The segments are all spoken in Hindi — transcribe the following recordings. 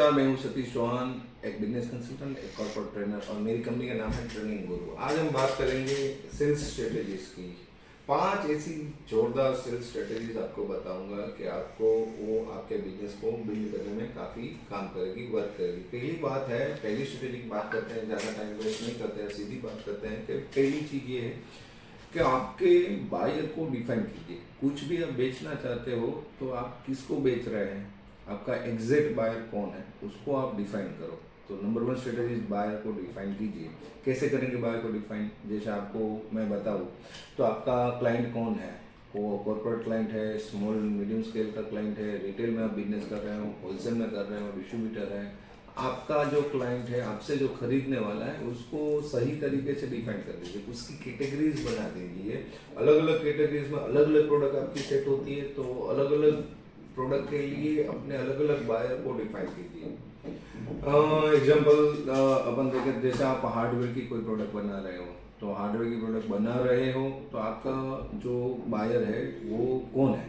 नमस्कार, मैं हूं सतीश चौहान, एक बिजनेस कंसल्टेंट, एक कॉर्पोरेट ट्रेनर और मेरी कंपनी का नाम है ट्रेनिंग गुरु। आज हम बात करेंगे सेल्स स्ट्रेटेजीज की। 5 ऐसी जोरदार सेल्स स्ट्रेटेजीज आपको बताऊंगा कि आपको वो आपके बिजनेस को बिल्ड करने में काफ़ी काम करेगी, वर्क करेगी। पहली बात है, पहली स्ट्रेटेजी की बात करते हैं, ज़्यादा टाइम वेस्ट नहीं करते हैं, सीधी बात करते हैं कि पहली चीज़ ये है कि आपके बायर को डिफाइन कीजिए। कुछ भी आप बेचना चाहते हो तो आप किसको बेच रहे हैं, आपका एग्जैक्ट बायर कौन है, उसको आप डिफाइन करो। तो नंबर 1 स्ट्रेटेजी बायर को डिफाइन कीजिए। कैसे करेंगे बायर को डिफाइन? जैसे आपको मैं बताऊँ तो आपका क्लाइंट कौन है, वो कॉर्पोरेट क्लाइंट है, स्मॉल मीडियम स्केल का क्लाइंट है, रिटेल में आप बिजनेस कर रहे हो, होलसेल में कर रहे हो, डिस्ट्रीब्यूटर है। आपका जो क्लाइंट है, आपसे जो खरीदने वाला है, उसको सही तरीके से डिफाइन कर दीजिए, उसकी कैटेगरीज बना दीजिए। अलग अलग कैटेगरीज में अलग अलग प्रोडक्ट आपकी सेट होती है, तो अलग अलग प्रोडक्ट के लिए अपने अलग अलग बायर को डिफाइन कीजिए। एग्जांपल अपन देखें, जैसे आप हार्डवेयर की कोई प्रोडक्ट बना रहे हो, तो हार्डवेयर की प्रोडक्ट बना रहे हो तो आपका जो बायर है वो कौन है।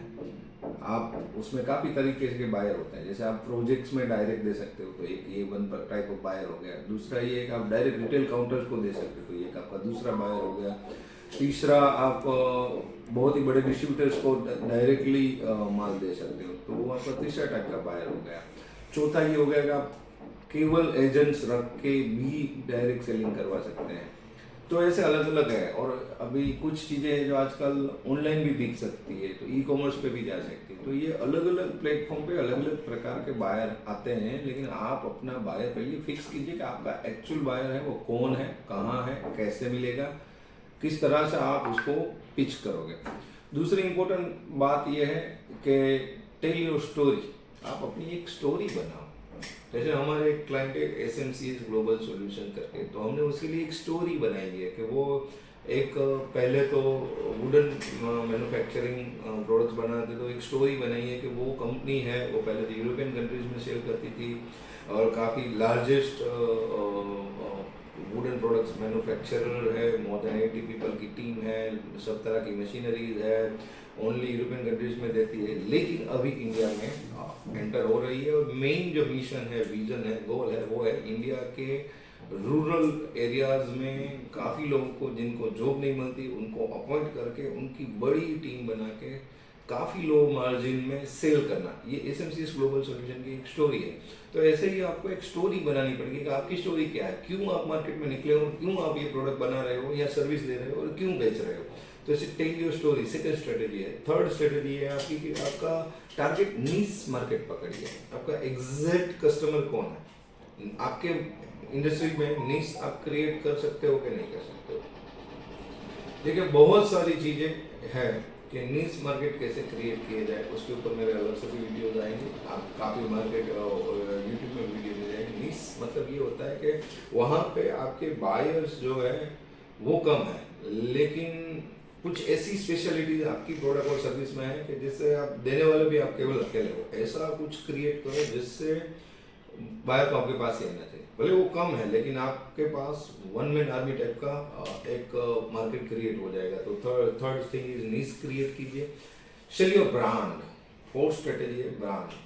आप उसमें काफ़ी तरीके के बायर होते हैं। जैसे आप प्रोजेक्ट्स में डायरेक्ट दे सकते हो, तो एक ये वन टाइप ऑफ बायर हो गया। दूसरा ये कि आप डायरेक्ट रिटेल काउंटर्स को दे सकते हो, तो ये आपका दूसरा बायर हो गया। तीसरा, आप बहुत ही बड़े डिस्ट्रीब्यूटर्स को डायरेक्टली माल दे सकते हो, तो वो आपका तीसरा टाइप का बायर हो गया। चौथा ये हो गया कि आप केवल एजेंट्स रख के भी डायरेक्ट सेलिंग करवा सकते हैं। तो ऐसे अलग अलग है। और अभी कुछ चीज़ें हैं जो आजकल ऑनलाइन भी बिक सकती है, तो ई कॉमर्स पे भी जा सकती है। तो ये अलग अलग प्लेटफॉर्म पे अलग अलग प्रकार के बायर आते हैं, लेकिन आप अपना बायर पहले फिक्स कीजिए कि आपका एक्चुअल बायर है वो कौन है, कहाँ है, कैसे मिलेगा, किस तरह से आप उसको पिच करोगे। दूसरी इंपॉर्टेंट बात यह है कि टेल योर स्टोरी। आप अपनी एक स्टोरी बनाओ। जैसे हमारे एक क्लाइंट है SMCS ग्लोबल सॉल्यूशन करके, तो हमने उसके लिए एक स्टोरी बनाई है कि वो एक पहले तो वुडन मैन्युफैक्चरिंग प्रोडक्ट्स बनाते, तो एक स्टोरी बनाई है कि वो कंपनी है, वो पहले तो यूरोपियन कंट्रीज में सेल करती थी और काफ़ी लार्जेस्ट वुडन प्रोडक्ट्स मैन्युफैक्चरर है। मोर देन 80 पीपल की टीम है, सब तरह की मशीनरीज है, ओनली यूरोपियन कंट्रीज में देती है, लेकिन अभी इंडिया में एंटर हो रही है। और मेन जो मिशन है, विजन है, गोल है, वो है इंडिया के रूरल एरियाज में काफ़ी लोगों को जिनको जॉब नहीं मिलती, उनको अपॉइंट करके उनकी बड़ी टीम बना के काफ़ी लो मार्जिन में सेल करना। ये SMCS ग्लोबल सॉल्यूशन की एक स्टोरी है। तो ऐसे ही आपको एक स्टोरी बनानी पड़ेगी कि आपकी स्टोरी क्या है, क्यों आप मार्केट में निकले हो, क्यों आप ये प्रोडक्ट बना रहे हो या सर्विस दे रहे हो, और क्यों बेच रहे हो। तो ऐसे tell your story second strategy है। थर्ड स्ट्रेटेजी है आपकी कि आपका टारगेट नीश मार्केट पकड़िए। आपका एग्जैक्ट कस्टमर कौन है, आपके इंडस्ट्री में नीश आप क्रिएट कर सकते हो कि नहीं कर सकते हो। देखिए, बहुत सारी चीज़ें हैं कि नीश मार्केट कैसे क्रिएट किया जाए, उसके ऊपर मेरे अलग से भी वीडियोज आएंगे। आप काफ़ी मार्केट यूट्यूब में वीडियो मिल जाएंगे। नीश मतलब ये होता है कि वहाँ पे आपके बायर्स जो है वो कम है, लेकिन कुछ ऐसी स्पेशलिटीज आपकी प्रोडक्ट और सर्विस में है कि जिससे आप देने वाले भी आप केवल अकेले हो। ऐसा कुछ क्रिएट करो जिससे बायर को आपके पास ही आना चाहिए। भले वो कम है, लेकिन आपके पास वन मैन आर्मी टाइप का एक मार्केट क्रिएट हो जाएगा। तो third thing is niche create कीजिए। Sell your brand. Fourth strategy है ब्रांड।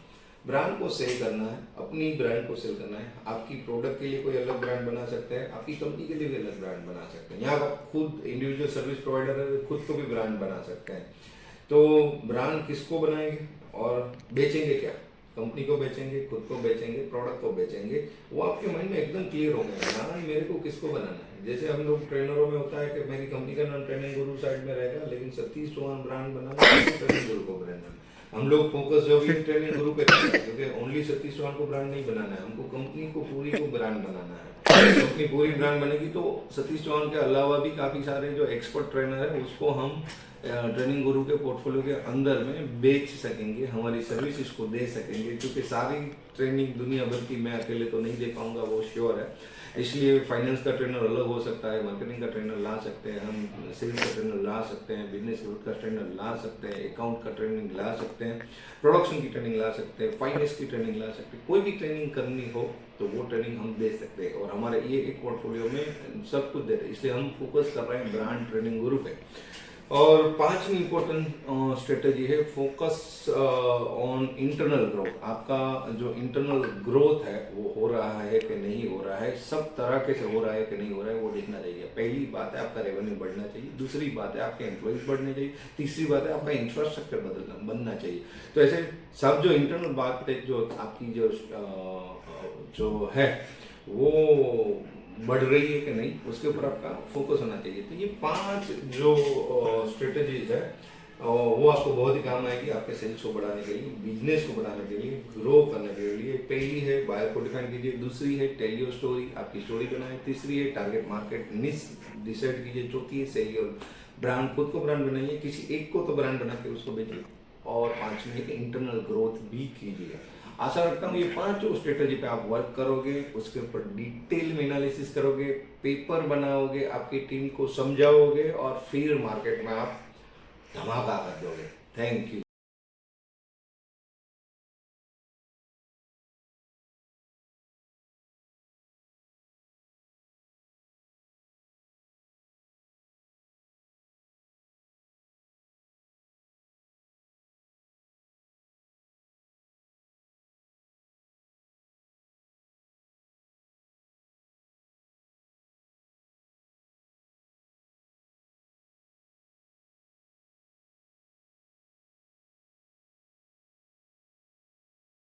ब्रांड को सेल करना है, अपनी ब्रांड को सेल करना है। आपकी प्रोडक्ट के लिए कोई अलग ब्रांड बना सकते हैं, आपकी कंपनी के लिए भी अलग ब्रांड बना सकते हैं। यहाँ आप खुद इंडिविजुअल सर्विस प्रोवाइडर है, खुद को भी ब्रांड बना सकते हैं। तो ब्रांड किसको बनाएंगे और बेचेंगे क्या? कंपनी को बेचेंगे, खुद को बेचेंगे, प्रोडक्ट को बेचेंगे, वो आपके माइंड में एकदम क्लियर हो गया ना मेरे को किसको बनाना है। जैसे हम लोग ट्रेनरों में होता है कि मेरी कंपनी का नाम ट्रेनिंग गुरु साइड में रहेगा, लेकिन सतीश चौहान ब्रांड बनाना है, ट्रेनिंग गुरु को ब्रांड बनाना। हम लोग फोकस जो भी ट्रेनिंग गुरु पे करते हैं, क्योंकि ओनली सतीश चौहान को ब्रांड नहीं बनाना है, हमको कंपनी को पूरी को ब्रांड बनाना है। कंपनी पूरी ब्रांड बनेगी तो सतीश चौहान के अलावा भी काफ़ी सारे जो एक्सपर्ट ट्रेनर है उसको हम ट्रेनिंग गुरु के पोर्टफोलियो के अंदर में बेच सकेंगे, हमारी सर्विस इसको दे सकेंगे। क्योंकि सारी ट्रेनिंग दुनिया भर की मैं अकेले तो नहीं दे पाऊंगा, वो श्योर है। इसलिए फाइनेंस का ट्रेनर अलग हो सकता है, मार्केटिंग का ट्रेनर ला सकते हैं हम, सेल्स का ट्रेनर ला सकते हैं, बिजनेस ग्रोथ का ट्रेनर ला सकते हैं, अकाउंट का ट्रेनिंग ला सकते हैं, प्रोडक्शन की ट्रेनिंग ला सकते हैं, फाइनेंस की ट्रेनिंग ला सकते हैं। कोई भी ट्रेनिंग करनी हो तो वो ट्रेनिंग हम दे सकते हैं, और हमारे ये एक पोर्टफोलियो में सब कुछ देते हैं। इसलिए हम फोकस कर रहे हैं ब्रांड ट्रेनिंग गुरु पे। और पांचवी इंपॉर्टेंट स्ट्रेटेजी है फोकस ऑन इंटरनल ग्रोथ। आपका जो इंटरनल ग्रोथ है वो हो रहा है कि नहीं हो रहा है, सब तरह के से हो रहा है कि नहीं हो रहा है वो देखना चाहिए। पहली बात है आपका रेवेन्यू बढ़ना चाहिए, दूसरी बात है आपके एम्प्लॉइज बढ़ने चाहिए, तीसरी बात है आपका इंफ्रास्ट्रक्चर बनना चाहिए। तो ऐसे सब जो इंटरनल बात है, जो आपकी जो है वो बढ़ रही है कि नहीं, उसके ऊपर आपका फोकस होना चाहिए। तो ये 5 जो स्ट्रेटजीज है वो आपको बहुत ही काम आएगी आपके सेल्स को बढ़ाने के लिए, बिजनेस को बढ़ाने के लिए, ग्रो करने के लिए। पहली है बायर को डिफाइन कीजिए, दूसरी है टेल योर स्टोरी, आपकी स्टोरी बनाए, तीसरी है टारगेट मार्केट निश डिसाइड कीजिए, चौथी है सेल योर ब्रांड, खुद को ब्रांड बनाइए, किसी एक को तो ब्रांड बना के उसको बेचिए, और पांचवी है कि इंटरनल ग्रोथ भी कीजिए। आशा रखता हूँ ये 5 स्ट्रेटजी पे आप वर्क करोगे, उसके ऊपर डिटेल में एनालिसिस करोगे, पेपर बनाओगे, आपकी टीम को समझाओगे, और फिर मार्केट में आप धमाका कर दोगे। Thank you.